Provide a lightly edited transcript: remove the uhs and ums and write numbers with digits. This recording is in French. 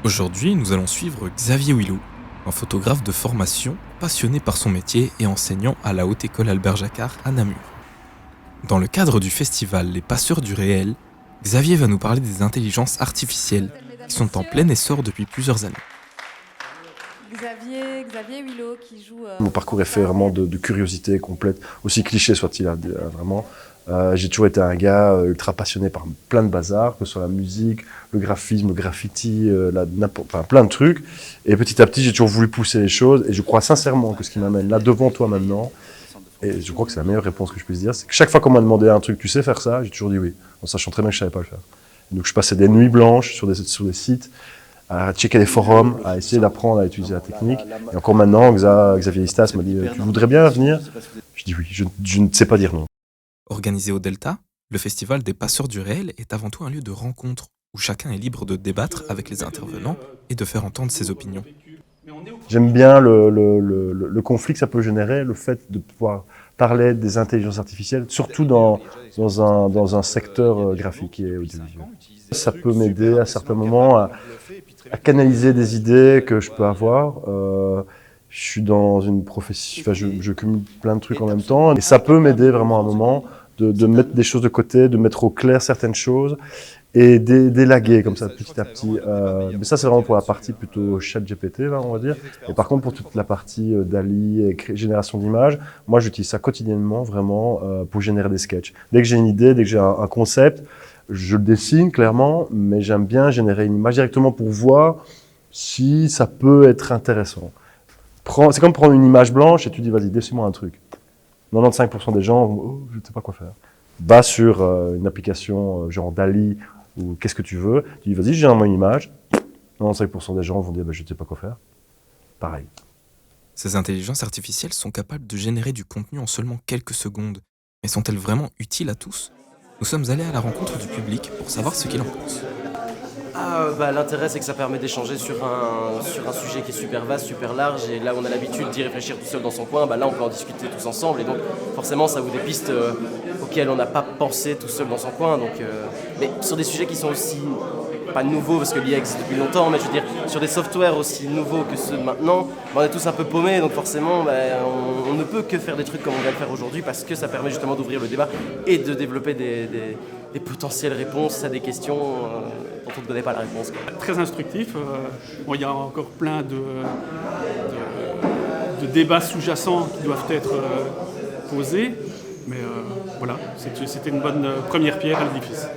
Aujourd'hui, nous allons suivre Xavier Willou, un photographe de formation, passionné par son métier et enseignant à la Haute École Albert Jacquard à Namur. Dans le cadre du festival Les Passeurs du réel, Xavier va nous parler des intelligences artificielles qui sont en plein essor depuis plusieurs années. Xavier Willou qui joue... Mon parcours est fait vraiment de curiosité complète, aussi cliché soit-il, vraiment. J'ai toujours été un gars ultra passionné par plein de bazar, que ce soit la musique, le graphisme, le graffiti, plein de trucs. Et petit à petit, j'ai toujours voulu pousser les choses. Et je crois sincèrement que ce qui m'amène là devant toi maintenant, et je crois que c'est la meilleure réponse que je puisse dire, c'est que chaque fois qu'on m'a demandé un truc, tu sais faire ça, j'ai toujours dit oui, en sachant très bien que je savais pas le faire. Donc je passais des nuits blanches sur des sites, à checker les forums, à essayer d'apprendre à utiliser la technique. Et encore maintenant, Xavier Istas m'a dit « Tu voudrais bien venir ?» Je dis oui, je ne sais pas dire non. Organisé au Delta, le festival des Passeurs du réel est avant tout un lieu de rencontre où chacun est libre de débattre avec les intervenants et de faire entendre ses opinions. J'aime bien le conflit que ça peut générer, le fait de pouvoir parler des intelligences artificielles, surtout dans un secteur graphique et audiovisuel. Ça peut m'aider à certains moments à canaliser des idées que je peux avoir. Je suis dans une profession, enfin, je cumule plein de trucs en même temps, et ça peut m'aider vraiment à un moment de mettre des choses de côté, de mettre au clair certaines choses, et d'élaguer comme ça petit à petit. Mais ça, c'est vraiment pour la partie plutôt chat GPT, là, on va dire. Et par contre, pour toute la partie DALL-E et génération d'images, moi, j'utilise ça quotidiennement vraiment pour générer des sketchs. Dès que j'ai une idée, dès que j'ai un concept, je le dessine clairement, mais j'aime bien générer une image directement pour voir si ça peut être intéressant. C'est comme prendre une image blanche et tu dis, vas-y, dessine-moi un truc. 95% des gens, oh, je ne sais pas quoi faire. Va sur une application genre DALL-E ou qu'est-ce que tu veux, tu dis, vas-y, génère-moi une image. 95% des gens vont dire, bah, je ne sais pas quoi faire. Pareil. Ces intelligences artificielles sont capables de générer du contenu en seulement quelques secondes. Mais sont-elles vraiment utiles à tous ? Nous sommes allés à la rencontre du public pour savoir ce qu'il en pense. L'intérêt, c'est que ça permet d'échanger sur un sujet qui est super vaste, super large, et là où on a l'habitude d'y réfléchir tout seul dans son coin, là on peut en discuter tous ensemble, et donc forcément ça ouvre des pistes auxquelles on n'a pas pensé tout seul dans son coin. Mais sur des sujets qui sont aussi, pas nouveaux parce que l'IA existe depuis longtemps, mais je veux dire sur des softwares aussi nouveaux que ceux de maintenant, on est tous un peu paumés, donc forcément on ne peut que faire des trucs comme on vient le faire aujourd'hui, parce que ça permet justement d'ouvrir le débat et de développer des potentielles réponses à des questions dont on ne connaît pas la réponse. Très instructif. Il y a encore plein de débats sous-jacents qui doivent être posés, mais voilà, c'était une bonne première pierre à l'édifice.